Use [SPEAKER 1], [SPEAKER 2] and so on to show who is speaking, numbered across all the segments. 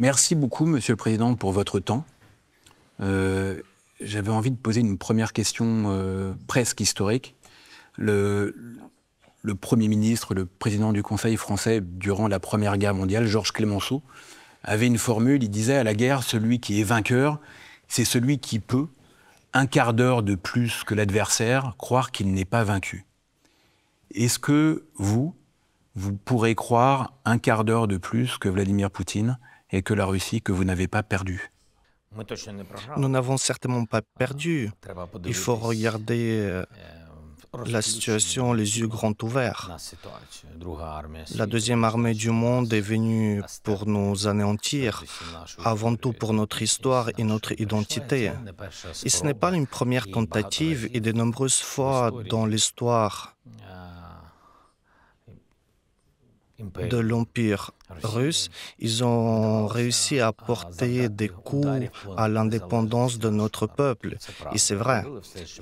[SPEAKER 1] Merci beaucoup, Monsieur le Président, pour votre temps. J'avais envie de poser une première question presque historique. Le Premier ministre, le président du Conseil français durant la Première Guerre mondiale, Georges Clemenceau, avait une formule, il disait à la guerre, celui qui est vainqueur, c'est celui qui peut, un quart d'heure de plus que l'adversaire, croire qu'il n'est pas vaincu. Est-ce que vous pourrez croire un quart d'heure de plus que Vladimir Poutine et que la Russie, que vous n'avez pas perdu?
[SPEAKER 2] Nous n'avons certainement pas perdu. Il faut regarder la situation les yeux grands ouverts. La deuxième armée du monde est venue pour nous anéantir, avant tout pour notre histoire et notre identité. Et ce n'est pas une première tentative, et de nombreuses fois dans l'histoire de l'Empire russe, ils ont réussi à porter des coups à l'indépendance de notre peuple. Et c'est vrai,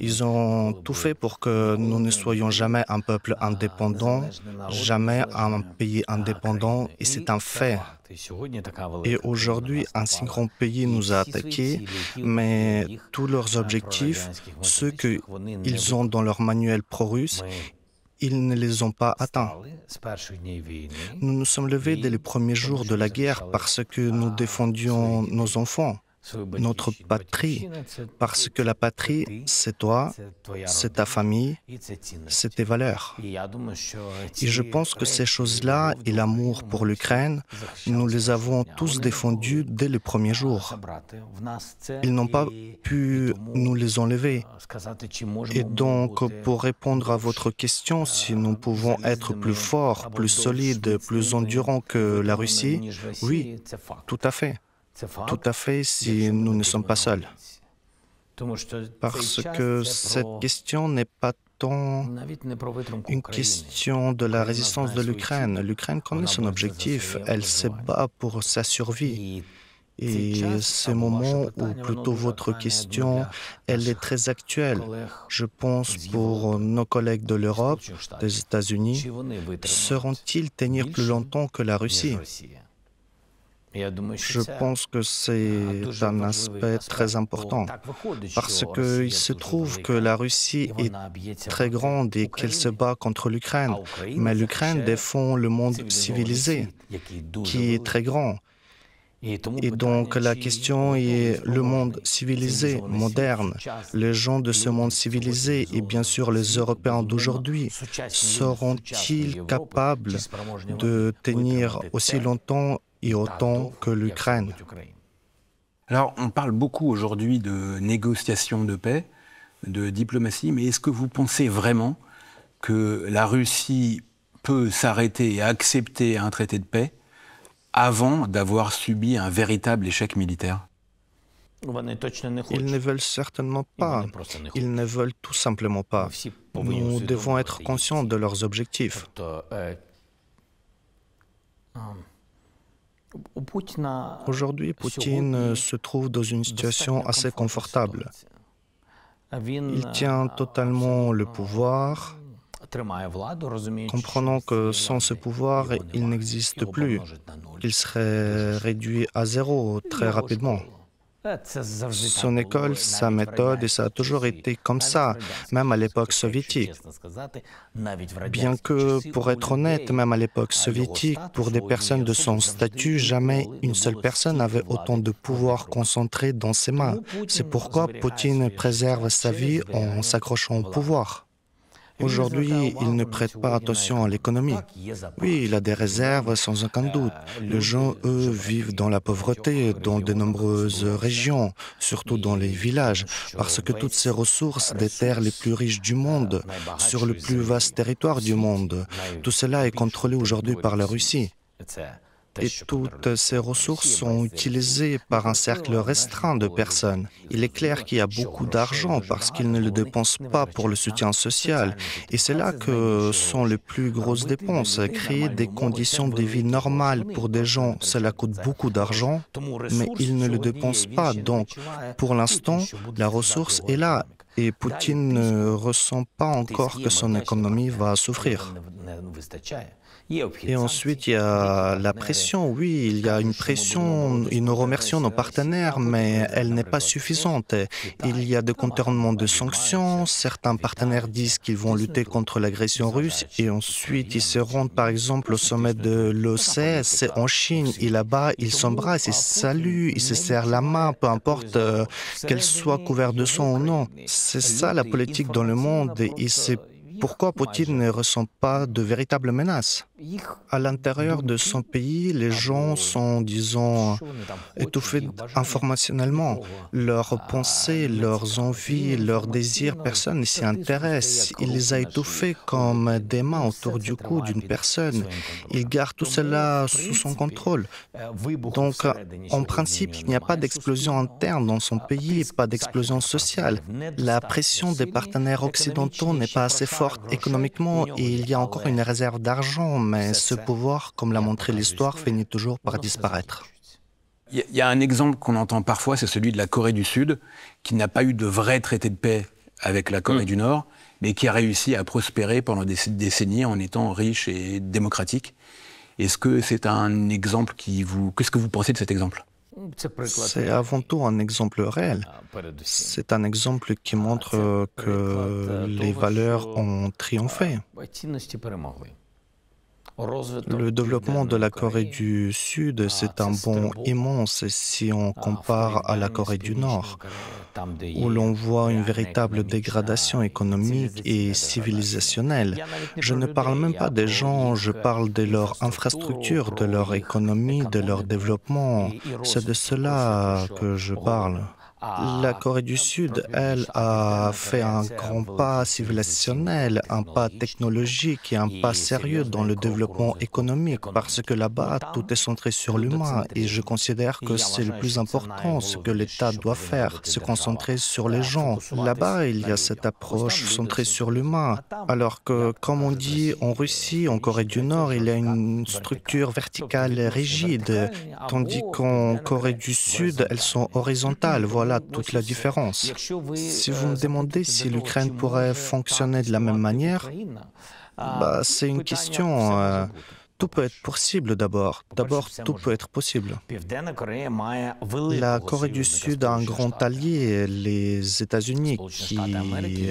[SPEAKER 2] ils ont tout fait pour que nous ne soyons jamais un peuple indépendant, jamais un pays indépendant, et c'est un fait. Et aujourd'hui, un si grand pays nous a attaqués, mais tous leurs objectifs, ceux qu'ils ont dans leur manuel pro-russe, ils ne les ont pas atteints. Nous nous sommes levés dès les premiers jours de la guerre parce que nous défendions nos enfants, notre patrie, parce que la patrie, c'est toi, c'est ta famille, c'est tes valeurs. Et je pense que ces choses-là et l'amour pour l'Ukraine, nous les avons tous défendus dès les premiers jours. Ils n'ont pas pu nous les enlever. Et donc, pour répondre à votre question, si nous pouvons être plus forts, plus solides, plus endurants que la Russie, oui, tout à fait. Tout à fait, si nous ne sommes pas seuls. Parce que cette question n'est pas tant une question de la résistance de l'Ukraine. L'Ukraine connaît son objectif, elle se bat pour sa survie. Et ce moment, ou plutôt votre question, elle est très actuelle. Je pense pour nos collègues de l'Europe, des États-Unis, sauront-ils tenir plus longtemps que la Russie ? Je pense que c'est un aspect très important, parce qu'il se trouve que la Russie est très grande et qu'elle se bat contre l'Ukraine, mais l'Ukraine défend le monde civilisé, qui est très grand. Et donc la question est le monde civilisé, moderne. Les gens de ce monde civilisé et bien sûr les Européens d'aujourd'hui, seront-ils capables de tenir aussi longtemps et autant que l'Ukraine?
[SPEAKER 1] Alors, on parle beaucoup aujourd'hui de négociations de paix, de diplomatie, mais est-ce que vous pensez vraiment que la Russie peut s'arrêter et accepter un traité de paix avant d'avoir subi un véritable échec militaire?
[SPEAKER 2] Ils ne veulent certainement pas. Ils ne veulent tout simplement pas. Nous devons être conscients de leurs objectifs. Aujourd'hui, Poutine se trouve dans une situation assez confortable. Il tient totalement le pouvoir, comprenant que sans ce pouvoir, il n'existe plus. Il serait réduit à zéro très rapidement. Son école, sa méthode, et ça a toujours été comme ça, même à l'époque soviétique. Bien que, pour être honnête, même à l'époque soviétique, pour des personnes de son statut, jamais une seule personne n'avait autant de pouvoir concentré dans ses mains. C'est pourquoi Poutine préserve sa vie en s'accrochant au pouvoir. Aujourd'hui, il ne prête pas attention à l'économie. Oui, il a des réserves, sans aucun doute. Les gens, eux, vivent dans la pauvreté, dans de nombreuses régions, surtout dans les villages, parce que toutes ces ressources des terres les plus riches du monde, sur le plus vaste territoire du monde, tout cela est contrôlé aujourd'hui par la Russie. Et toutes ces ressources sont utilisées par un cercle restreint de personnes. Il est clair qu'il y a beaucoup d'argent parce qu'ils ne le dépensent pas pour le soutien social. Et c'est là que sont les plus grosses dépenses. Créer des conditions de vie normales pour des gens, cela coûte beaucoup d'argent, mais ils ne le dépensent pas. Donc, pour l'instant, la ressource est là. Et Poutine ne ressent pas encore que son économie va souffrir. Et ensuite, il y a la pression. Oui, il y a une pression et nous remercions nos partenaires, mais elle n'est pas suffisante. Il y a des contournements de sanctions. Certains partenaires disent qu'ils vont lutter contre l'agression russe et ensuite ils se rendent par exemple au sommet de l'OCS, c'est en Chine, et là-bas ils s'embrassent, ils se saluent, ils se serrent la main, peu importe qu'elle soit couverte de sang ou non. C'est ça la politique dans le monde et c'est pourquoi Poutine ne ressent pas de véritables menaces. À l'intérieur de son pays, les gens sont, disons, étouffés informationnellement. Leurs pensées, leurs envies, leurs désirs, personne ne s'y intéresse. Il les a étouffés comme des mains autour du cou d'une personne. Il garde tout cela sous son contrôle. Donc, en principe, il n'y a pas d'explosion interne dans son pays, pas d'explosion sociale. La pression des partenaires occidentaux n'est pas assez forte économiquement et il y a encore une réserve d'argent, mais ce pouvoir, comme l'a montré l'histoire, finit toujours par disparaître.
[SPEAKER 1] Il y a un exemple qu'on entend parfois, c'est celui de la Corée du Sud, qui n'a pas eu de vrai traité de paix avec la Corée du Nord, mais qui a réussi à prospérer pendant des décennies en étant riche et démocratique. Est-ce que c'est un exemple qui vous... Qu'est-ce que vous pensez de cet exemple ?
[SPEAKER 2] C'est avant tout un exemple réel. C'est un exemple qui montre que les valeurs ont triomphé. Le développement de la Corée du Sud, c'est un bond immense si on compare à la Corée du Nord, où l'on voit une véritable dégradation économique et civilisationnelle. Je ne parle même pas des gens, je parle de leur infrastructure, de leur économie, de leur développement. C'est de cela que je parle. La Corée du Sud, elle, a fait un grand pas civilisationnel, un pas technologique et un pas sérieux dans le développement économique parce que là-bas, tout est centré sur l'humain et je considère que c'est le plus important, ce que l'État doit faire, se concentrer sur les gens. Là-bas, il y a cette approche centrée sur l'humain, alors que, comme on dit en Russie, en Corée du Nord, il y a une structure verticale rigide, tandis qu'en Corée du Sud, elles sont horizontales. Voilà toute la différence. Si vous me demandez si l'Ukraine pourrait fonctionner de la même manière, c'est une question. Tout peut être possible d'abord. D'abord, tout peut être possible. La Corée du Sud a un grand allié, les États-Unis, qui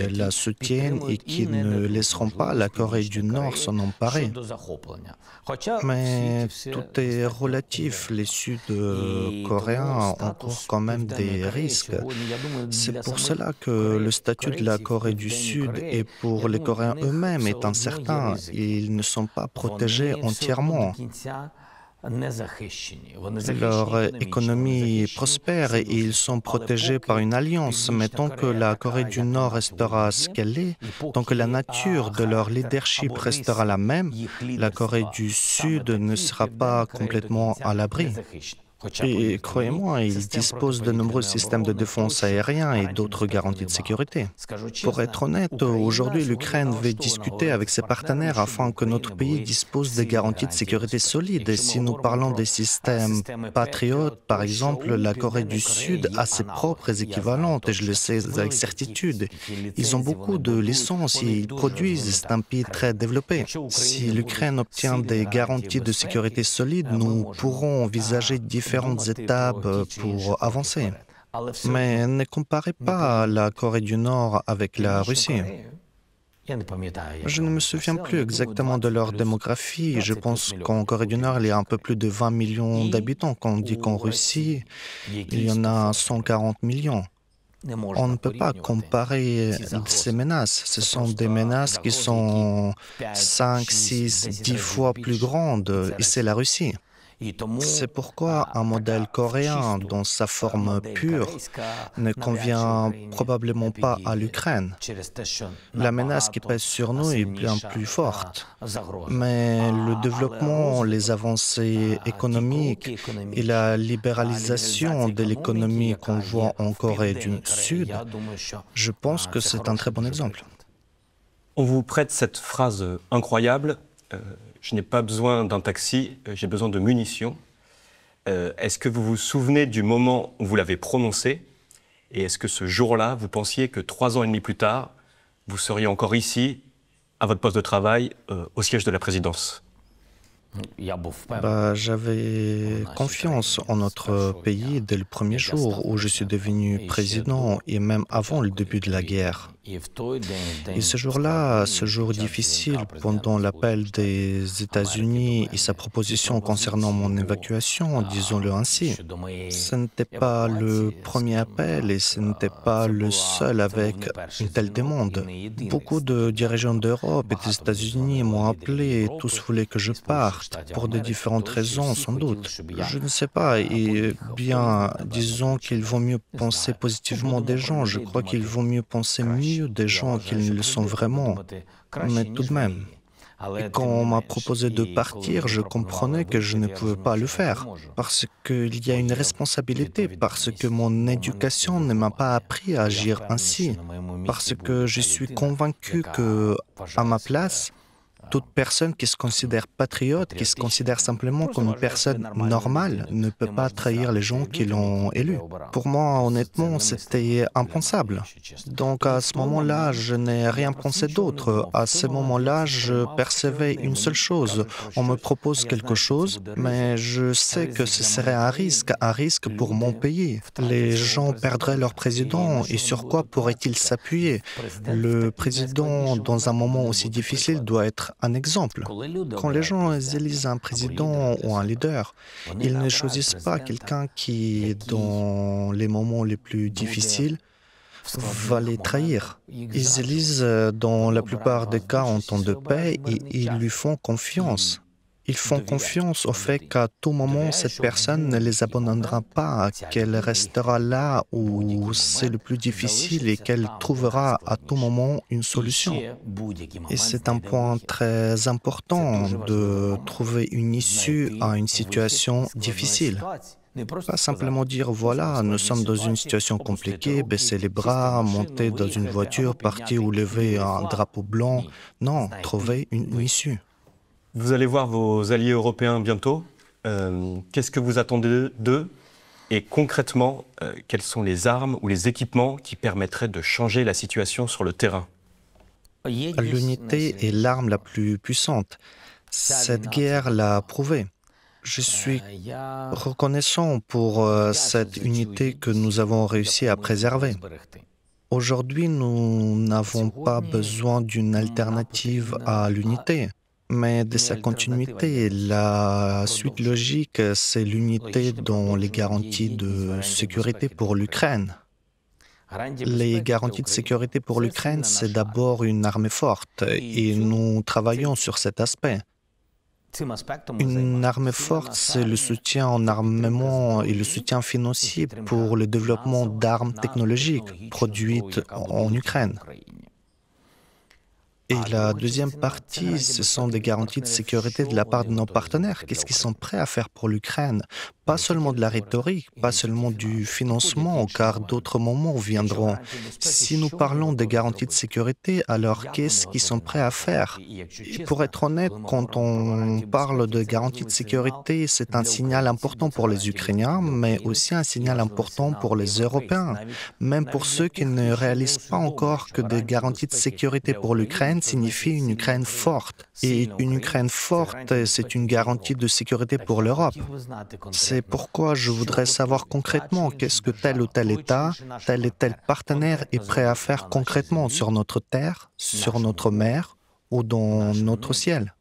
[SPEAKER 2] la soutiennent et qui ne laisseront pas la Corée du Nord s'en emparer. Mais tout est relatif. Les Sud-Coréens encourent quand même des risques. C'est pour cela que le statut de la Corée du Sud et pour les Coréens eux-mêmes est incertain. Ils ne sont pas protégés entièrement. Leur économie prospère et ils sont protégés par une alliance. Mais tant que la Corée du Nord restera ce qu'elle est, tant que la nature de leur leadership restera la même, la Corée du Sud ne sera pas complètement à l'abri. Et croyez-moi, ils disposent de nombreux systèmes de défense aériens et d'autres garanties de sécurité. Pour être honnête, aujourd'hui, l'Ukraine veut discuter avec ses partenaires afin que notre pays dispose de garanties de sécurité solides. Et si nous parlons des systèmes Patriot, par exemple, la Corée du Sud a ses propres équivalents, et je le sais avec certitude. Ils ont beaucoup de licences et ils produisent, c'est un pays très développé. Si l'Ukraine obtient des garanties de sécurité solides, nous pourrons envisager différentes étapes pour avancer. Mais ne comparez pas la Corée du Nord avec la Russie. Je ne me souviens plus exactement de leur démographie. Je pense qu'en Corée du Nord, il y a un peu plus de 20 millions d'habitants, quand on dit qu'en Russie, il y en a 140 millions. On ne peut pas comparer ces menaces. Ce sont des menaces qui sont 5, 6, 10 fois plus grandes, et c'est la Russie. C'est pourquoi un modèle coréen, dans sa forme pure, ne convient probablement pas à l'Ukraine. La menace qui pèse sur nous est bien plus forte. Mais le développement, les avancées économiques et la libéralisation de l'économie qu'on voit en Corée du Sud, je pense que c'est un très bon exemple.
[SPEAKER 3] On vous prête cette phrase incroyable. Je n'ai pas besoin d'un taxi, j'ai besoin de munitions. Est-ce que vous vous souvenez du moment où vous l'avez prononcée? Et est-ce que ce jour-là, vous pensiez que 3 ans et demi plus tard, vous seriez encore ici, à votre poste de travail, au siège de la présidence?
[SPEAKER 2] J'avais confiance en notre pays dès le premier jour où je suis devenu président et même avant le début de la guerre. Et ce jour-là, ce jour difficile, pendant l'appel des États-Unis et sa proposition concernant mon évacuation, disons-le ainsi, ce n'était pas le premier appel et ce n'était pas le seul avec une telle demande. Beaucoup de dirigeants d'Europe et des États-Unis m'ont appelé et tous voulaient que je parte, pour de différentes raisons sans doute. Je ne sais pas, et bien, disons qu'il vaut mieux penser positivement des gens, je crois qu'il vaut mieux penser mieux des gens qu'ils ne le sont vraiment, mais tout de même. Et quand on m'a proposé de partir, je comprenais que je ne pouvais pas le faire, parce qu'il y a une responsabilité, parce que mon éducation ne m'a pas appris à agir ainsi, parce que je suis convaincu que, à ma place, toute personne qui se considère patriote, qui se considère simplement comme une personne normale, ne peut pas trahir les gens qui l'ont élu. Pour moi, honnêtement, c'était impensable. Donc à ce moment-là, je n'ai rien pensé d'autre. À ce moment-là, je percevais une seule chose. On me propose quelque chose, mais je sais que ce serait un risque pour mon pays. Les gens perdraient leur président et sur quoi pourraient-ils s'appuyer? Le président, dans un moment aussi difficile, doit être un exemple. Quand les gens élisent un président ou un leader, ils ne choisissent pas quelqu'un qui, dans les moments les plus difficiles, va les trahir. Ils élisent, dans la plupart des cas, en temps de paix et ils lui font confiance. Ils font confiance au fait qu'à tout moment, cette personne ne les abandonnera pas, qu'elle restera là où c'est le plus difficile et qu'elle trouvera à tout moment une solution. Et c'est un point très important de trouver une issue à une situation difficile. Pas simplement dire, voilà, nous sommes dans une situation compliquée, baisser les bras, monter dans une voiture, partir ou lever un drapeau blanc. Non, trouver une issue.
[SPEAKER 3] Vous allez voir vos alliés européens bientôt. Qu'est-ce que vous attendez d'eux? Et concrètement, quelles sont les armes ou les équipements qui permettraient de changer la situation sur le terrain?
[SPEAKER 2] L'unité est l'arme la plus puissante. Cette guerre l'a prouvé. Je suis reconnaissant pour cette unité que nous avons réussi à préserver. Aujourd'hui, nous n'avons pas besoin d'une alternative à l'unité, mais de sa continuité. La suite logique, c'est l'unité dans les garanties de sécurité pour l'Ukraine. Les garanties de sécurité pour l'Ukraine, c'est d'abord une armée forte et nous travaillons sur cet aspect. Une armée forte, c'est le soutien en armement et le soutien financier pour le développement d'armes technologiques produites en Ukraine. Et la deuxième partie, ce sont des garanties de sécurité de la part de nos partenaires. Qu'est-ce qu'ils sont prêts à faire pour l'Ukraine? Pas seulement de la rhétorique, pas seulement du financement, car d'autres moments viendront. Si nous parlons des garanties de sécurité, alors qu'est-ce qu'ils sont prêts à faire? Et pour être honnête, quand on parle de garanties de sécurité, c'est un signal important pour les Ukrainiens, mais aussi un signal important pour les Européens, même pour ceux qui ne réalisent pas encore que des garanties de sécurité pour l'Ukraine signifie une Ukraine forte. Et une Ukraine forte, c'est une garantie de sécurité pour l'Europe. C'est pourquoi je voudrais savoir concrètement qu'est-ce que tel ou tel État, tel et tel partenaire est prêt à faire concrètement sur notre terre, sur notre mer ou dans notre ciel.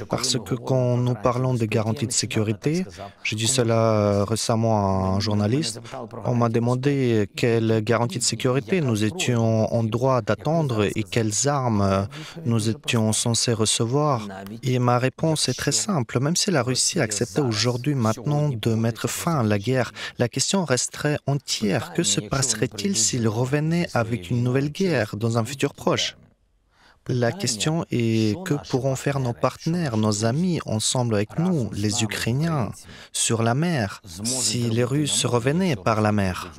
[SPEAKER 2] Parce que quand nous parlons de garanties de sécurité, j'ai dit cela récemment à un journaliste, on m'a demandé quelles garanties de sécurité nous étions en droit d'attendre et quelles armes nous étions censés recevoir. Et ma réponse est très simple. Même si la Russie acceptait aujourd'hui, maintenant, de mettre fin à la guerre, la question resterait entière. Que se passerait-il s'il revenait avec une nouvelle guerre dans un futur proche? La question est que pourront faire nos partenaires, nos amis, ensemble avec nous, les Ukrainiens, sur la mer, si les Russes revenaient par la mer?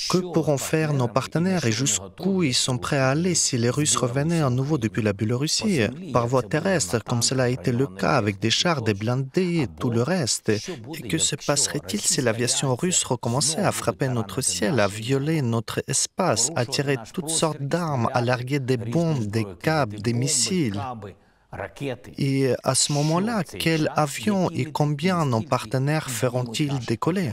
[SPEAKER 2] Que pourront faire nos partenaires et jusqu'où ils sont prêts à aller si les Russes revenaient à nouveau depuis la Biélorussie, par voie terrestre, comme cela a été le cas avec des chars, des blindés et tout le reste? Et que se passerait-il si l'aviation russe recommençait à frapper notre ciel, à violer notre espace, à tirer toutes sortes d'armes, à larguer des bombes, des câbles, des missiles? Et à ce moment-là, quels avions et combien nos partenaires feront-ils décoller?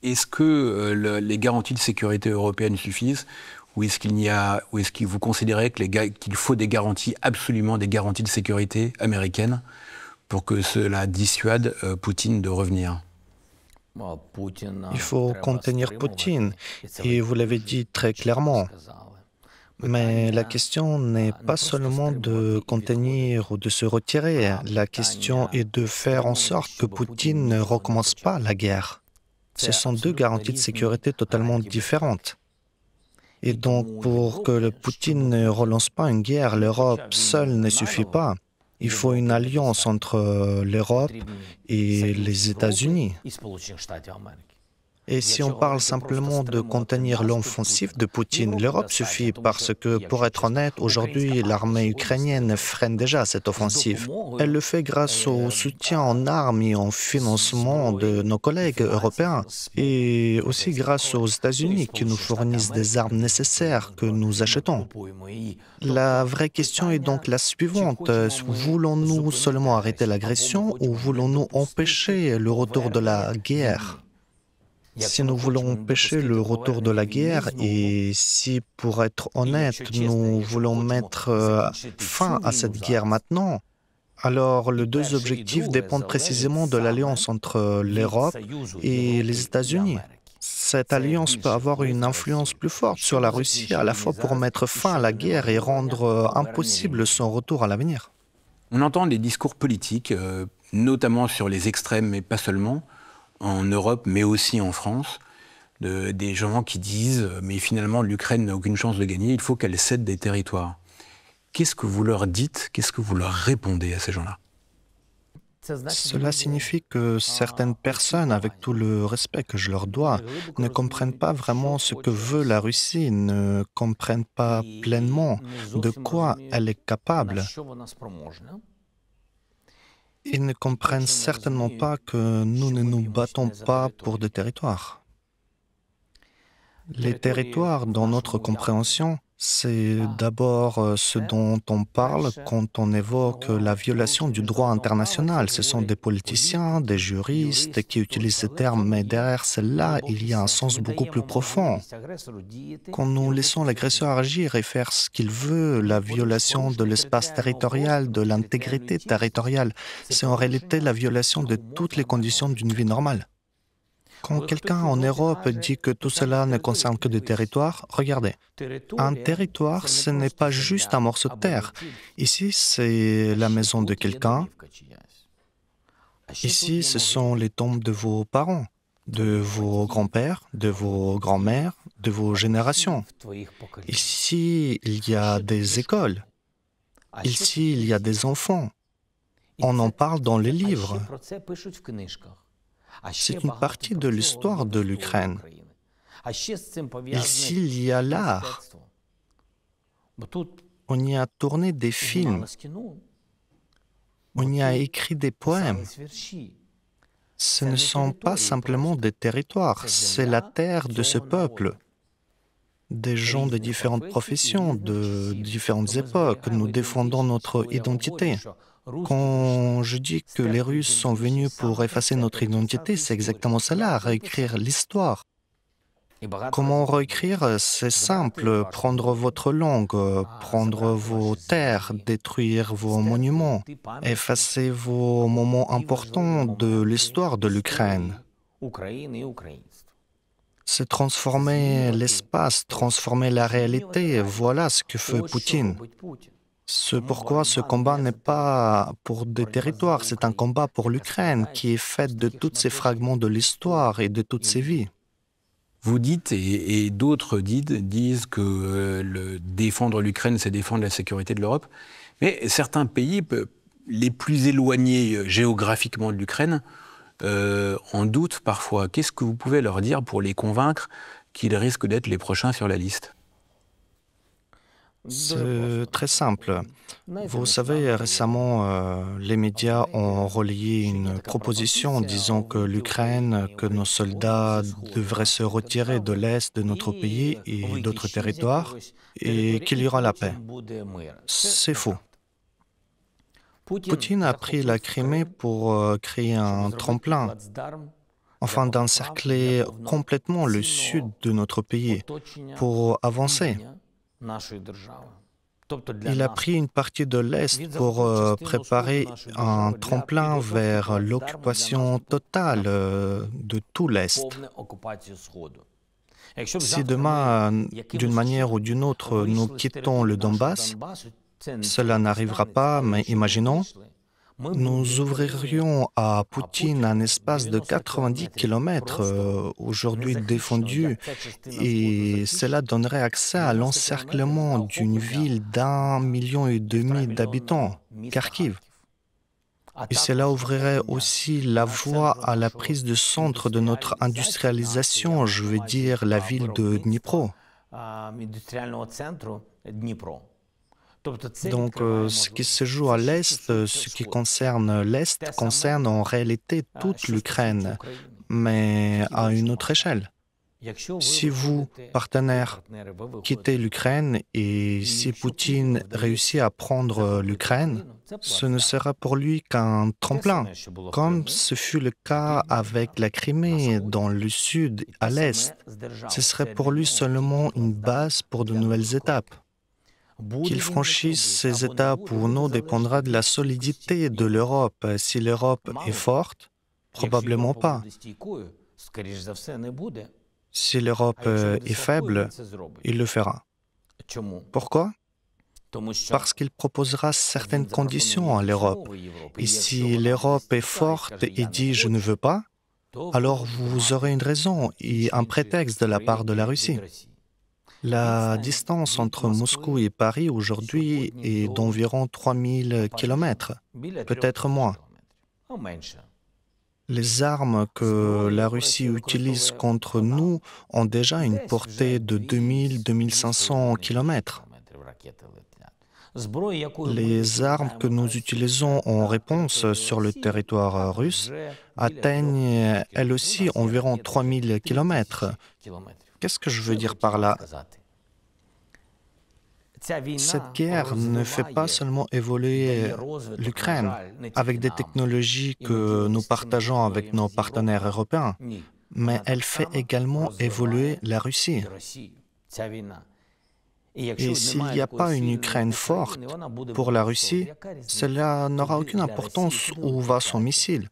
[SPEAKER 1] Est-ce que les garanties de sécurité européennes suffisent ou est-ce que vous considérez qu'il faut des garanties, absolument des garanties de sécurité américaines pour que cela dissuade Poutine de revenir?
[SPEAKER 2] Il faut contenir Poutine, et vous l'avez dit très clairement. Mais la question n'est pas seulement de contenir ou de se retirer. La question est de faire en sorte que Poutine ne recommence pas la guerre. Ce sont deux garanties de sécurité totalement différentes. Et donc, pour que le Poutine ne relance pas une guerre, l'Europe seule ne suffit pas. Il faut une alliance entre l'Europe et les États-Unis. Et si on parle simplement de contenir l'offensive de Poutine, l'Europe suffit parce que, pour être honnête, aujourd'hui, l'armée ukrainienne freine déjà cette offensive. Elle le fait grâce au soutien en armes et en financement de nos collègues européens, et aussi grâce aux États-Unis qui nous fournissent des armes nécessaires que nous achetons. La vraie question est donc la suivante. Voulons-nous seulement arrêter l'agression ou voulons-nous empêcher le retour de la guerre ? Si nous voulons empêcher le retour de la guerre et si, pour être honnête, nous voulons mettre fin à cette guerre maintenant, alors les deux objectifs dépendent précisément de l'alliance entre l'Europe et les États-Unis. Cette alliance peut avoir une influence plus forte sur la Russie, à la fois pour mettre fin à la guerre et rendre impossible son retour à l'avenir.
[SPEAKER 1] On entend des discours politiques, notamment sur les extrêmes, mais pas seulement, en Europe, mais aussi en France, des gens qui disent « mais finalement, l'Ukraine n'a aucune chance de gagner, il faut qu'elle cède des territoires ». Qu'est-ce que vous leur dites, qu'est-ce que vous leur répondez à ces gens-là?
[SPEAKER 2] Cela signifie que certaines personnes, avec tout le respect que je leur dois, ne comprennent pas vraiment ce que veut la Russie, ne comprennent pas pleinement de quoi elle est capable. Ils ne comprennent certainement pas que nous ne nous battons pas pour des territoires. Les territoires, dans notre compréhension, c'est d'abord ce dont on parle quand on évoque la violation du droit international. Ce sont des politiciens, des juristes qui utilisent ces termes, mais derrière celle-là, il y a un sens beaucoup plus profond. Quand nous laissons l'agresseur agir et faire ce qu'il veut, la violation de l'espace territorial, de l'intégrité territoriale, c'est en réalité la violation de toutes les conditions d'une vie normale. Quand quelqu'un en Europe dit que tout cela ne concerne que des territoires, regardez, un territoire, ce n'est pas juste un morceau de terre. Ici, c'est la maison de quelqu'un. Ici, ce sont les tombes de vos parents, de vos grands-pères, de vos grands-mères, de vos générations. Ici, il y a des écoles. Ici, il y a des enfants. On en parle dans les livres. C'est une partie de l'histoire de l'Ukraine. Ici, il y a l'art. On y a tourné des films. On y a écrit des poèmes. Ce ne sont pas simplement des territoires, c'est la terre de ce peuple. Des gens de différentes professions, de différentes époques. Nous défendons notre identité. Quand je dis que les Russes sont venus pour effacer notre identité, c'est exactement cela, réécrire l'histoire. Comment réécrire? C'est simple, prendre votre langue, prendre vos terres, détruire vos monuments, effacer vos moments importants de l'histoire de l'Ukraine. C'est transformer l'espace, transformer la réalité, voilà ce que fait Poutine. C'est pourquoi ce combat n'est pas pour des territoires, c'est un combat pour l'Ukraine qui est faite de tous ces fragments de l'histoire et de toutes ces vies.
[SPEAKER 1] Vous dites, et d'autres disent que défendre l'Ukraine, c'est défendre la sécurité de l'Europe. Mais certains pays, les plus éloignés géographiquement de l'Ukraine, en doutent parfois. Qu'est-ce que vous pouvez leur dire pour les convaincre qu'ils risquent d'être les prochains sur la liste ?
[SPEAKER 2] C'est très simple. Vous savez, récemment, les médias ont relayé une proposition disant que l'Ukraine, que nos soldats devraient se retirer de l'Est de notre pays et d'autres territoires, et qu'il y aura la paix. C'est faux. Poutine a pris la Crimée pour créer un tremplin, afin d'encercler complètement le sud de notre pays, pour avancer. Il a pris une partie de l'Est pour préparer un tremplin vers l'occupation totale de tout l'Est. Si demain, d'une manière ou d'une autre, nous quittons le Donbass, cela n'arrivera pas, mais imaginons, nous ouvririons à Poutine un espace de 90 km aujourd'hui défendu et cela donnerait accès à l'encerclement d'une ville d'1,5 million d'habitants, Kharkiv. Et cela ouvrirait aussi la voie à la prise de centre de notre industrialisation, je veux dire la ville de Dnipro. Donc, ce qui se joue à l'Est, ce qui concerne l'Est, concerne en réalité toute l'Ukraine, mais à une autre échelle. Si vous, partenaires, quittez l'Ukraine et si Poutine réussit à prendre l'Ukraine, ce ne sera pour lui qu'un tremplin, comme ce fut le cas avec la Crimée dans le sud à l'Est. Ce serait pour lui seulement une base pour de nouvelles étapes. Qu'il franchisse ces étapes ou non dépendra de la solidité de l'Europe. Si l'Europe est forte, probablement pas. Si l'Europe est faible, il le fera. Pourquoi? Parce qu'il proposera certaines conditions à l'Europe. Et si l'Europe est forte et dit « je ne veux pas », alors vous aurez une raison et un prétexte de la part de la Russie. La distance entre Moscou et Paris aujourd'hui est d'environ 3000 km, peut-être moins. Les armes que la Russie utilise contre nous ont déjà une portée de 2000-2500 km. Les armes que nous utilisons en réponse sur le territoire russe atteignent elles aussi environ 3000 km. Qu'est-ce que je veux dire par là? Cette guerre ne fait pas seulement évoluer l'Ukraine avec des technologies que nous partageons avec nos partenaires européens, mais elle fait également évoluer la Russie. Et s'il n'y a pas une Ukraine forte pour la Russie, cela n'aura aucune importance où va son missile.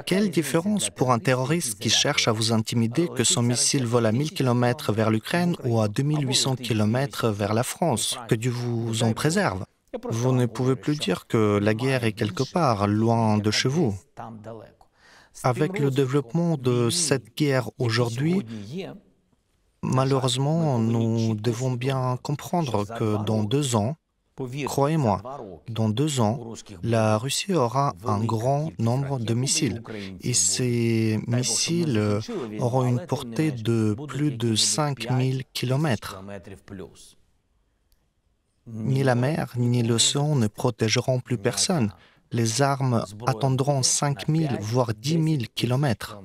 [SPEAKER 2] Quelle différence pour un terroriste qui cherche à vous intimider que son missile vole à 1000 km vers l'Ukraine ou à 2800 km vers la France? Que Dieu vous en préserve. Vous ne pouvez plus dire que la guerre est quelque part, loin de chez vous. Avec le développement de cette guerre aujourd'hui, malheureusement, nous devons bien comprendre que dans 2 ans, croyez-moi, dans 2 ans, la Russie aura un grand nombre de missiles. Et ces missiles auront une portée de plus de 5000 km. Ni la mer, ni l'océan ne protégeront plus personne. Les armes atteindront 5000, voire 10 000 km.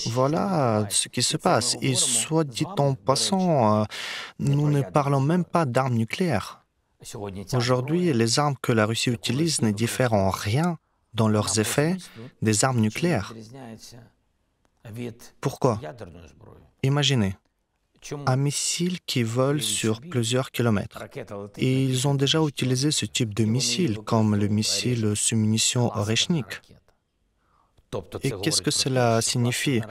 [SPEAKER 2] Voilà ce qui se passe. Et soit dit en passant, nous ne parlons même pas d'armes nucléaires. Aujourd'hui, les armes que la Russie utilise ne diffèrent en rien dans leurs effets des armes nucléaires. Pourquoi? Imaginez un missile qui vole sur plusieurs kilomètres. Et ils ont déjà utilisé ce type de missile, comme le missile sous-munition Oreshnik. Et qu'est-ce que cela signifie?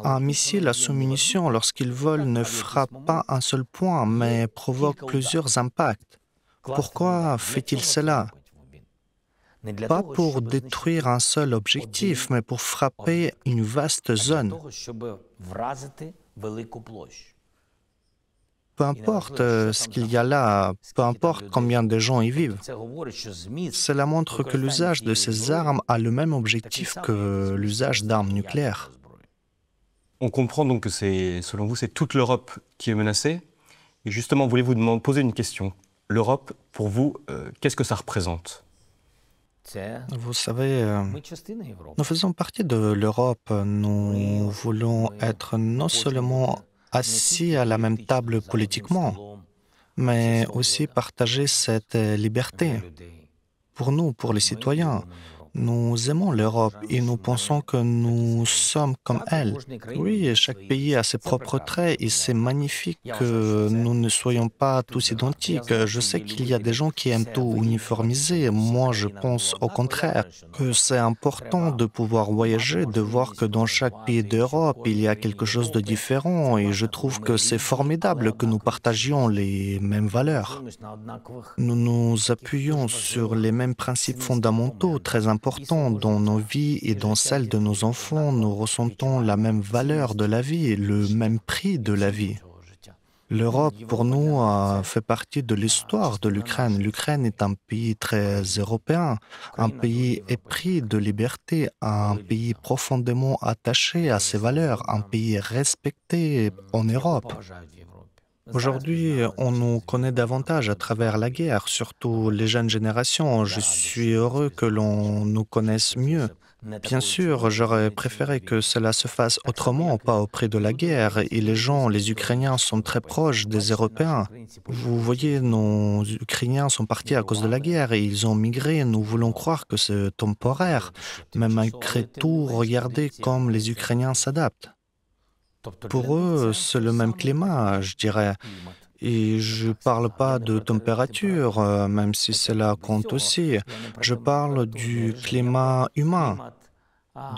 [SPEAKER 2] Un missile à sous-munition, lorsqu'il vole, ne frappe pas un seul point, mais provoque plusieurs impacts. Pourquoi fait-il cela? Pas pour détruire un seul objectif, mais pour frapper une vaste zone. Peu importe ce qu'il y a là, peu importe combien de gens y vivent. Cela montre que l'usage de ces armes a le même objectif que l'usage d'armes nucléaires.
[SPEAKER 3] On comprend donc que selon vous, c'est toute l'Europe qui est menacée. Et justement, voulez-vous poser une question? L'Europe, pour vous, qu'est-ce que ça représente?
[SPEAKER 2] Vous savez, nous faisons partie de l'Europe. Nous voulons être non seulement assis à la même table politiquement, mais aussi partager cette liberté. Pour nous, pour les citoyens, nous aimons l'Europe et nous pensons que nous sommes comme elle. Oui, chaque pays a ses propres traits et c'est magnifique que nous ne soyons pas tous identiques. Je sais qu'il y a des gens qui aiment tout uniformiser. Moi, je pense au contraire que c'est important de pouvoir voyager, de voir que dans chaque pays d'Europe, il y a quelque chose de différent et je trouve que c'est formidable que nous partagions les mêmes valeurs. Nous nous appuyons sur les mêmes principes fondamentaux très importants dans nos vies et dans celles de nos enfants. Nous ressentons la même valeur de la vie, le même prix de la vie. L'Europe, pour nous, fait partie de l'histoire de l'Ukraine. L'Ukraine est un pays très européen, un pays épris de liberté, un pays profondément attaché à ses valeurs, un pays respecté en Europe. Aujourd'hui, on nous connaît davantage à travers la guerre, surtout les jeunes générations. Je suis heureux que l'on nous connaisse mieux. Bien sûr, j'aurais préféré que cela se fasse autrement, pas au prix de la guerre. Et les gens, les Ukrainiens, sont très proches des Européens. Vous voyez, nos Ukrainiens sont partis à cause de la guerre et ils ont migré. Nous voulons croire que c'est temporaire. Mais malgré tout, regardez comme les Ukrainiens s'adaptent. Pour eux, c'est le même climat, je dirais. Et je ne parle pas de température, même si cela compte aussi. Je parle du climat humain,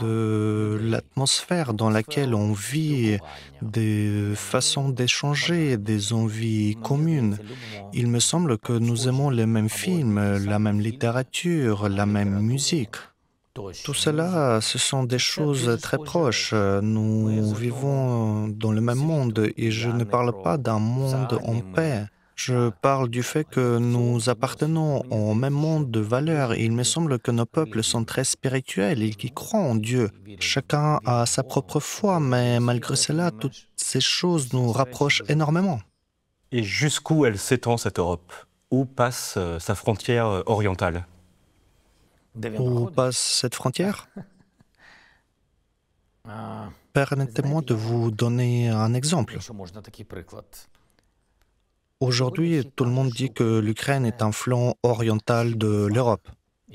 [SPEAKER 2] de l'atmosphère dans laquelle on vit, des façons d'échanger, des envies communes. Il me semble que nous aimons les mêmes films, la même littérature, la même musique. Tout cela, ce sont des choses très proches. Nous vivons dans le même monde et je ne parle pas d'un monde en paix. Je parle du fait que nous appartenons au même monde de valeurs et il me semble que nos peuples sont très spirituels et qu'ils croient en Dieu. Chacun a sa propre foi, mais malgré cela, toutes ces choses nous rapprochent énormément.
[SPEAKER 3] Et jusqu'où elle s'étend, cette Europe? Où passe sa frontière orientale?
[SPEAKER 2] Où passe cette frontière? Permettez-moi de vous donner un exemple. Aujourd'hui, tout le monde dit que l'Ukraine est un flanc oriental de l'Europe.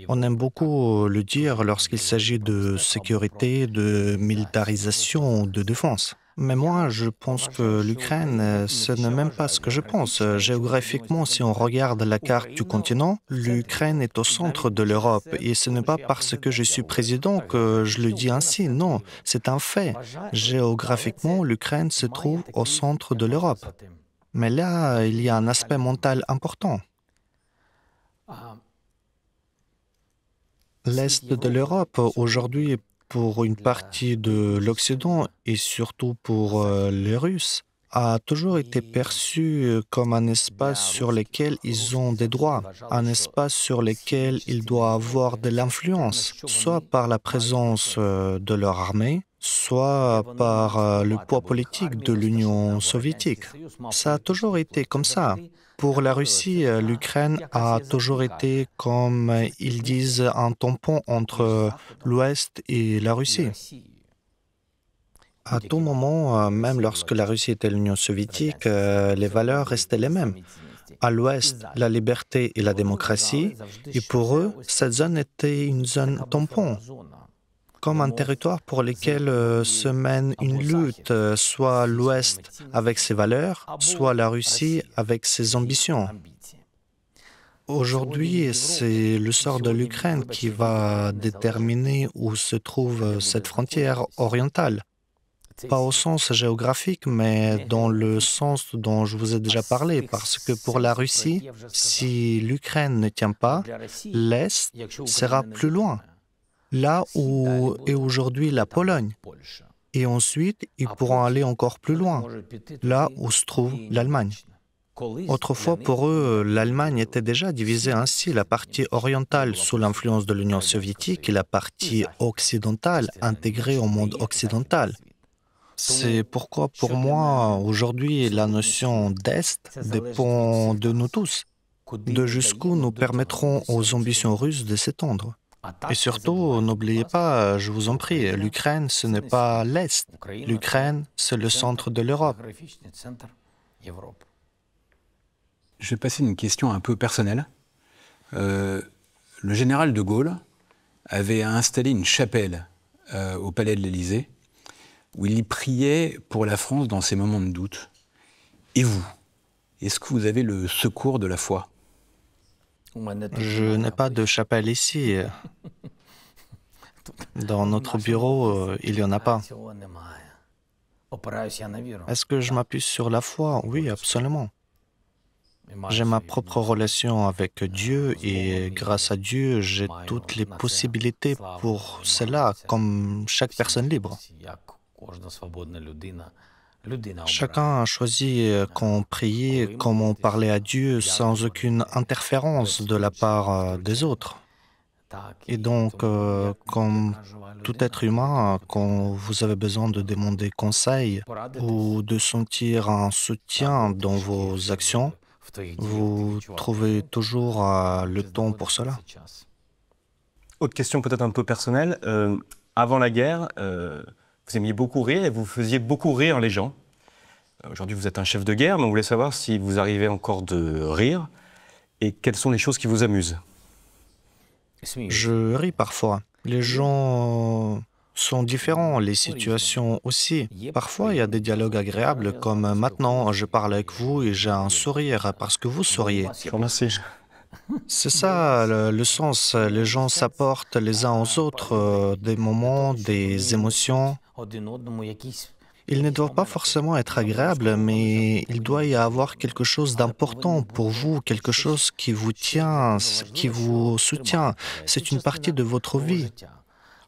[SPEAKER 2] On aime beaucoup le dire lorsqu'il s'agit de sécurité, de militarisation, de défense. Mais moi, je pense que l'Ukraine, ce n'est même pas ce que je pense. Géographiquement, si on regarde la carte du continent, l'Ukraine est au centre de l'Europe. Et ce n'est pas parce que je suis président que je le dis ainsi. Non, c'est un fait. Géographiquement, l'Ukraine se trouve au centre de l'Europe. Mais là, il y a un aspect mental important. L'Est de l'Europe, aujourd'hui, pour une partie de l'Occident et surtout pour les Russes, a toujours été perçu comme un espace sur lequel ils ont des droits, un espace sur lequel ils doivent avoir de l'influence, soit par la présence de leur armée, soit par le poids politique de l'Union soviétique. Ça a toujours été comme ça. Pour la Russie, l'Ukraine a toujours été, comme ils disent, un tampon entre l'Ouest et la Russie. À tout moment, même lorsque la Russie était l'Union soviétique, les valeurs restaient les mêmes. À l'Ouest, la liberté et la démocratie, et pour eux, cette zone était une zone tampon, comme un territoire pour lequel se mène une lutte, soit l'Ouest avec ses valeurs, soit la Russie avec ses ambitions. Aujourd'hui, c'est le sort de l'Ukraine qui va déterminer où se trouve cette frontière orientale. Pas au sens géographique, mais dans le sens dont je vous ai déjà parlé, parce que pour la Russie, si l'Ukraine ne tient pas, l'Est sera plus loin, là où est aujourd'hui la Pologne. Et ensuite, ils pourront aller encore plus loin, là où se trouve l'Allemagne. Autrefois, pour eux, l'Allemagne était déjà divisée ainsi, la partie orientale sous l'influence de l'Union soviétique et la partie occidentale intégrée au monde occidental. C'est pourquoi, pour moi, aujourd'hui, la notion d'Est dépend de nous tous, de jusqu'où nous permettrons aux ambitions russes de s'étendre. Et surtout, n'oubliez pas, je vous en prie, l'Ukraine, ce n'est pas l'Est. L'Ukraine, c'est le centre de l'Europe.
[SPEAKER 1] Je vais passer une question un peu personnelle. Le général de Gaulle avait installé une chapelle au palais de l'Élysée où il y priait pour la France dans ses moments de doute. Et vous, est-ce que vous avez le secours de la foi?
[SPEAKER 2] Je n'ai pas de chapelle ici. Dans notre bureau, il n'y en a pas. Est-ce que je m'appuie sur la foi? Oui, absolument. J'ai ma propre relation avec Dieu et grâce à Dieu, j'ai toutes les possibilités pour cela, comme chaque personne libre. Chacun a choisi quand prier, comment parler à Dieu sans aucune interférence de la part des autres. Et donc, comme tout être humain, quand vous avez besoin de demander conseil ou de sentir un soutien dans vos actions, vous trouvez toujours le temps pour cela.
[SPEAKER 3] Autre question peut-être un peu personnelle. Avant la guerre, vous aimiez beaucoup rire et vous faisiez beaucoup rire les gens. Aujourd'hui, vous êtes un chef de guerre, mais on voulait savoir si vous arrivez encore de rire et quelles sont les choses qui vous amusent.
[SPEAKER 2] Je ris parfois. Les gens sont différents, les situations aussi. Parfois, il y a des dialogues agréables, comme maintenant, je parle avec vous et j'ai un sourire parce que vous souriez.
[SPEAKER 3] Je vous remercie.
[SPEAKER 2] C'est ça le sens. Les gens s'apportent les uns aux autres des moments, des émotions. Ils ne doivent pas forcément être agréables, mais il doit y avoir quelque chose d'important pour vous, quelque chose qui vous tient, qui vous soutient. C'est une partie de votre vie.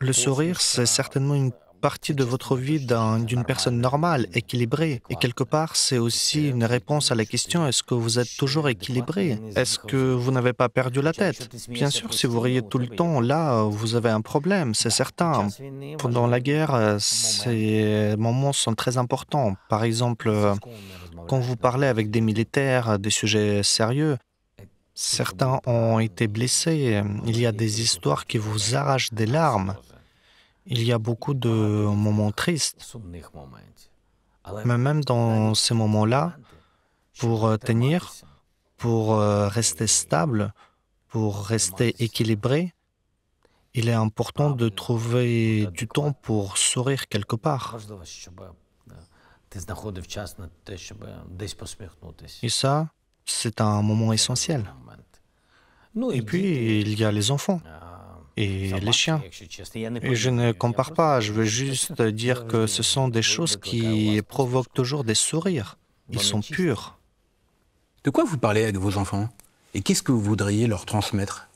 [SPEAKER 2] Le sourire, c'est certainement une partie de votre vie d'une personne normale, équilibrée. Et quelque part, c'est aussi une réponse à la question, est-ce que vous êtes toujours équilibré? Est-ce que vous n'avez pas perdu la tête? Bien sûr, si vous riez tout le temps, là, vous avez un problème, c'est certain. Pendant la guerre, ces moments sont très importants. Par exemple, quand vous parlez avec des militaires des sujets sérieux, certains ont été blessés. Il y a des histoires qui vous arrachent des larmes. Il y a beaucoup de moments tristes. Mais même dans ces moments-là, pour tenir, pour rester stable, pour rester équilibré, il est important de trouver du temps pour sourire quelque part. Et ça, c'est un moment essentiel. Et puis, il y a les enfants et les chiens. Et je ne compare pas, je veux juste dire que ce sont des choses qui provoquent toujours des sourires. Ils sont purs.
[SPEAKER 1] De quoi vous parlez avec vos enfants? Et qu'est-ce que vous voudriez leur transmettre?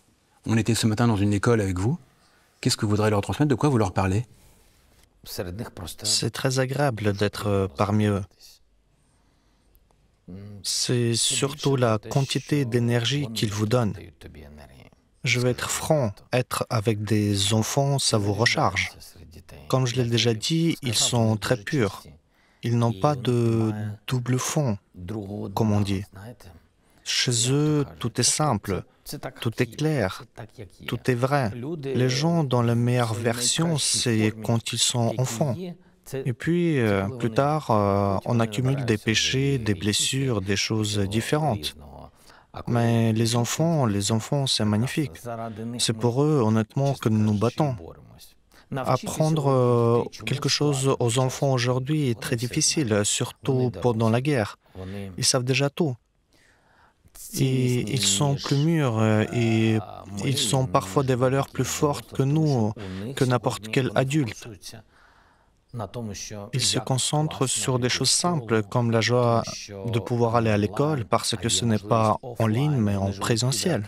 [SPEAKER 1] On était ce matin dans une école avec vous. Qu'est-ce que vous voudriez leur transmettre? De quoi vous leur parlez?
[SPEAKER 2] C'est très agréable d'être parmi eux. C'est surtout la quantité d'énergie qu'ils vous donnent. Je vais être franc, être avec des enfants, ça vous recharge. Comme je l'ai déjà dit, ils sont très purs. Ils n'ont pas de double fond, comme on dit. Chez eux, tout est simple, tout est clair, tout est vrai. Les gens, dans la meilleure version, c'est quand ils sont enfants. Et puis, plus tard, on accumule des péchés, des blessures, des choses différentes. Mais les enfants, c'est magnifique. C'est pour eux, honnêtement, que nous nous battons. Apprendre quelque chose aux enfants aujourd'hui est très difficile, surtout pendant la guerre. Ils savent déjà tout. Et ils sont plus mûrs et ils ont parfois des valeurs plus fortes que nous, que n'importe quel adulte. Ils se concentrent sur des choses simples, comme la joie de pouvoir aller à l'école, parce que ce n'est pas en ligne, mais en présentiel.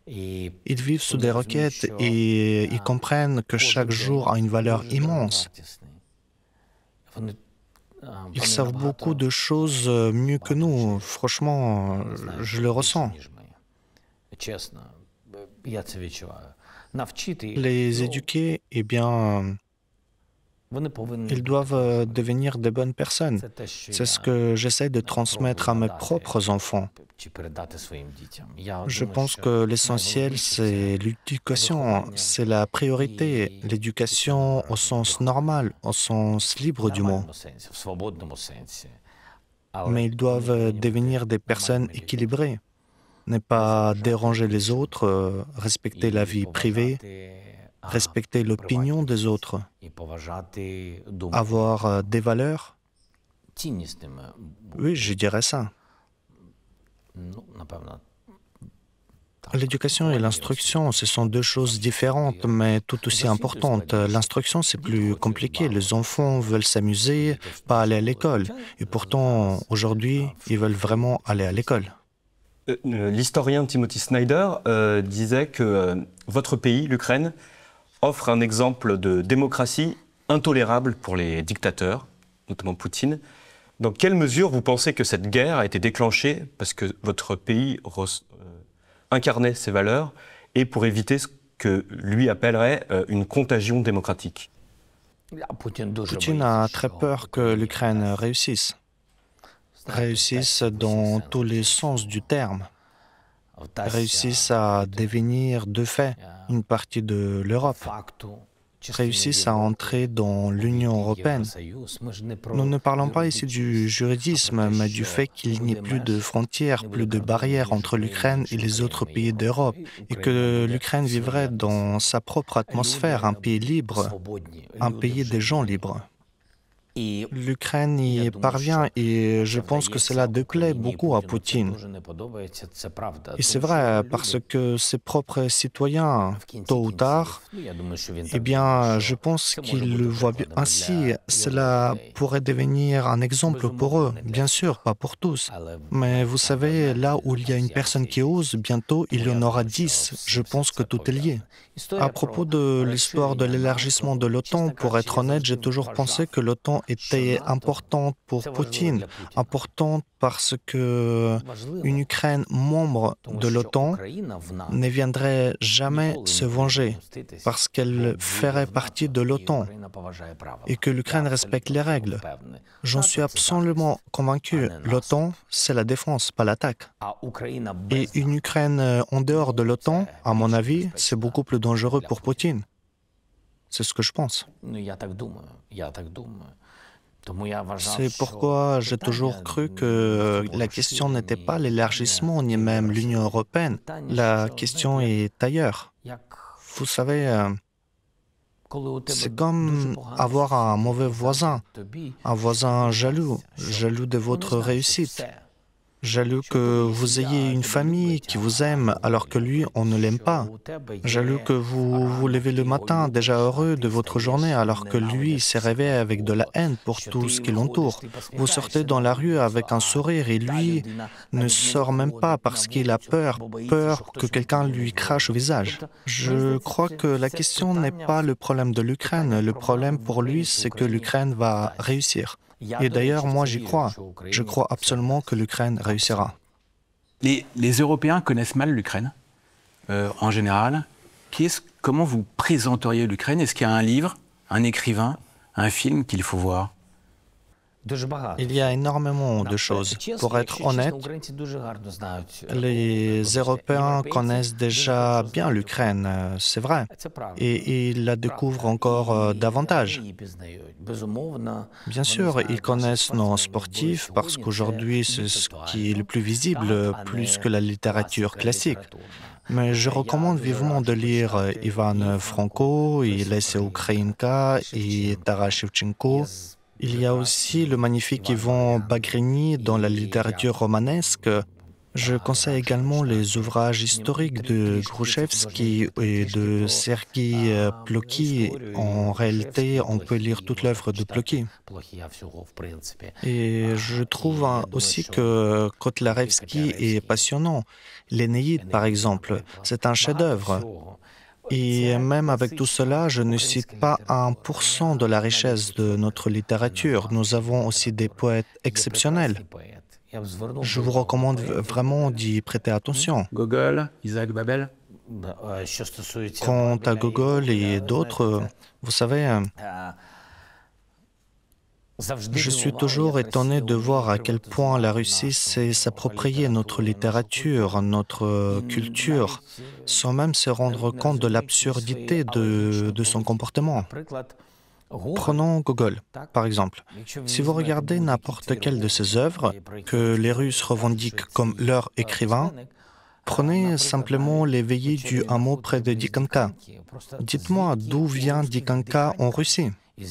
[SPEAKER 2] Ils vivent sous des roquettes et ils comprennent que chaque jour a une valeur immense. Ils savent beaucoup de choses mieux que nous. Franchement, je le ressens. Les éduquer, eh bien, Ils doivent devenir de bonnes personnes. C'est ce que j'essaie de transmettre à mes propres enfants. Je pense que l'essentiel, c'est l'éducation, c'est la priorité. L'éducation au sens normal, au sens libre du mot. Mais ils doivent devenir des personnes équilibrées. Ne pas déranger les autres, respecter la vie privée, respecter l'opinion des autres, avoir des valeurs. Oui, je dirais ça. L'éducation et l'instruction, ce sont deux choses différentes, mais tout aussi importantes. L'instruction, c'est plus compliqué. Les enfants veulent s'amuser, pas aller à l'école. Et pourtant, aujourd'hui, ils veulent vraiment aller à l'école.
[SPEAKER 3] L'historien Timothy Snyder disait que votre pays, l'Ukraine, offre un exemple de démocratie intolérable pour les dictateurs, notamment Poutine. Dans quelle mesure vous pensez que cette guerre a été déclenchée parce que votre pays incarnait ces valeurs et pour éviter ce que lui appellerait une contagion démocratique?
[SPEAKER 2] Poutine a très peur que l'Ukraine réussisse dans tous les sens du terme, réussisse à devenir de fait une partie de l'Europe, réussissent à entrer dans l'Union européenne. Nous ne parlons pas ici du juridisme, mais du fait qu'il n'y ait plus de frontières, plus de barrières entre l'Ukraine et les autres pays d'Europe, et que l'Ukraine vivrait dans sa propre atmosphère, un pays libre, un pays des gens libres. L'Ukraine y parvient et je pense que cela déplaît beaucoup à Poutine. Et c'est vrai, parce que ses propres citoyens, tôt ou tard, eh bien, je pense qu'ils le voient ainsi. Cela pourrait devenir un exemple pour eux, bien sûr, pas pour tous. Mais vous savez, là où il y a une personne qui ose, bientôt il y en aura 10. Je pense que tout est lié. À propos de l'histoire de l'élargissement de l'OTAN, pour être honnête, j'ai toujours pensé que l'OTAN était importante pour Poutine, importante parce que une Ukraine membre de l'OTAN ne viendrait jamais se venger, parce qu'elle ferait partie de l'OTAN et que l'Ukraine respecte les règles. J'en suis absolument convaincu. L'OTAN, c'est la défense, pas l'attaque. Et une Ukraine en dehors de l'OTAN, à mon avis, c'est beaucoup plus dangereux pour Poutine. C'est ce que je pense. C'est pourquoi j'ai toujours cru que la question n'était pas l'élargissement ni même l'Union européenne. La question est ailleurs. Vous savez, c'est comme avoir un mauvais voisin, un voisin jaloux de votre réussite. Jaloux que vous ayez une famille qui vous aime alors que lui, on ne l'aime pas. Jaloux que vous vous levez le matin déjà heureux de votre journée alors que lui s'est réveillé avec de la haine pour tout ce qui l'entoure. Vous sortez dans la rue avec un sourire et lui ne sort même pas parce qu'il a peur que quelqu'un lui crache au visage. Je crois que la question n'est pas le problème de l'Ukraine. Le problème pour lui, c'est que l'Ukraine va réussir. Et d'ailleurs, moi, j'y crois. Je crois absolument que l'Ukraine réussira.
[SPEAKER 1] Les Européens connaissent mal l'Ukraine, en général. Comment vous présenteriez l'Ukraine? Est-ce qu'il y a un livre, un écrivain, un film qu'il faut voir?
[SPEAKER 2] Il y a énormément de choses. Pour être honnête, les Européens connaissent déjà bien l'Ukraine, c'est vrai, et ils la découvrent encore davantage. Bien sûr, ils connaissent nos sportifs parce qu'aujourd'hui, c'est ce qui est le plus visible, plus que la littérature classique. Mais je recommande vivement de lire Ivan Franko, et Lesya Ukrainka, et Taras Shevchenko. Il y a aussi le magnifique Ivan Bagrini dans la littérature romanesque. Je conseille également les ouvrages historiques de Grushevski et de Sergueï Plokhy. En réalité, on peut lire toute l'œuvre de Plokhy. Et je trouve aussi que Kotlarevski est passionnant. L'Énéide, par exemple, c'est un chef-d'œuvre. Et même avec tout cela, je ne cite pas 1% de la richesse de notre littérature. Nous avons aussi des poètes exceptionnels. Je vous recommande vraiment d'y prêter attention.
[SPEAKER 1] Gogol, Isaac Babel.
[SPEAKER 2] Quant à Gogol et d'autres, vous savez, Je suis toujours étonné de voir à quel point la Russie sait s'approprier notre littérature, notre culture, sans même se rendre compte de l'absurdité de son comportement. Prenons Gogol, par exemple. Si vous regardez n'importe quelle de ses œuvres, que les Russes revendiquent comme leur écrivain, prenez simplement les veillées du hameau près de Dikanka. Dites-moi d'où vient Dikanka en Russie?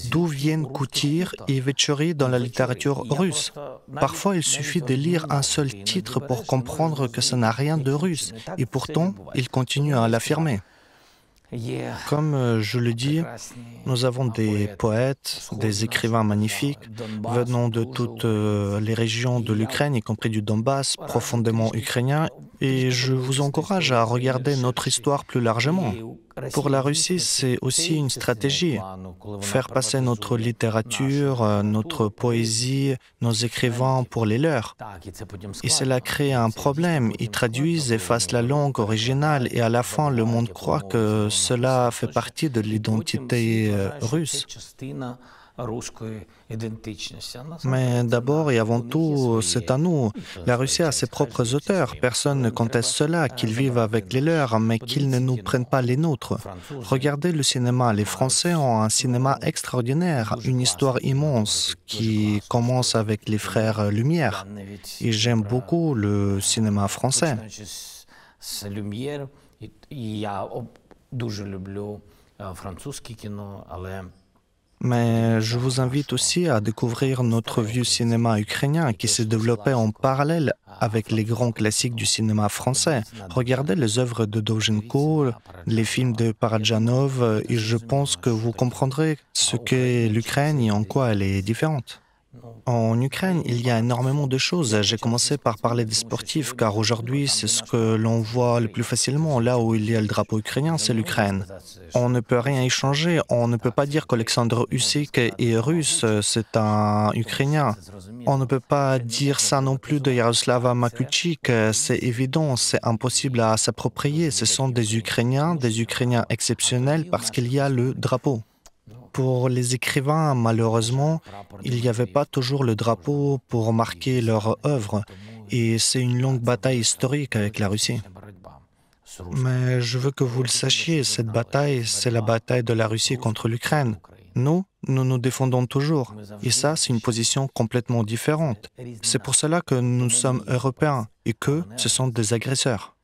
[SPEAKER 2] D'où viennent Koutir et Vetchori dans la littérature russe? Parfois, il suffit de lire un seul titre pour comprendre que ça n'a rien de russe, et pourtant, il continue à l'affirmer. Comme je le dis, nous avons des poètes, des écrivains magnifiques, venant de toutes les régions de l'Ukraine, y compris du Donbass, profondément ukrainien, et je vous encourage à regarder notre histoire plus largement. Pour la Russie, c'est aussi une stratégie. Faire passer notre littérature, notre poésie, nos écrivains pour les leurs. Et cela crée un problème. Ils traduisent, effacent la langue originale et à la fin, le monde croit que cela fait partie de l'identité russe. Mais d'abord et avant tout, c'est à nous. La Russie a ses propres auteurs. Personne ne conteste cela, qu'ils vivent avec les leurs, mais qu'ils ne nous prennent pas les nôtres. Regardez le cinéma. Les Français ont un cinéma extraordinaire, une histoire immense qui commence avec les frères Lumière. Et j'aime beaucoup le cinéma français. Mais je vous invite aussi à découvrir notre vieux cinéma ukrainien qui s'est développé en parallèle avec les grands classiques du cinéma français. Regardez les œuvres de Dovzhenko, les films de Parajanov, et je pense que vous comprendrez ce qu'est l'Ukraine et en quoi elle est différente. En Ukraine, il y a énormément de choses. J'ai commencé par parler des sportifs, car aujourd'hui, c'est ce que l'on voit le plus facilement. Là où il y a le drapeau ukrainien, c'est l'Ukraine. On ne peut rien y changer. On ne peut pas dire qu'Alexandre Usyk est russe, c'est un Ukrainien. On ne peut pas dire ça non plus de Yaroslava Makuchik. C'est évident, c'est impossible à s'approprier. Ce sont des Ukrainiens exceptionnels parce qu'il y a le drapeau. Pour les écrivains, malheureusement, il n'y avait pas toujours le drapeau pour marquer leur œuvre, et c'est une longue bataille historique avec la Russie. Mais je veux que vous le sachiez, cette bataille, c'est la bataille de la Russie contre l'Ukraine. Nous nous défendons toujours, et ça, c'est une position complètement différente. C'est pour cela que nous sommes Européens, et qu'eux, ce sont des agresseurs.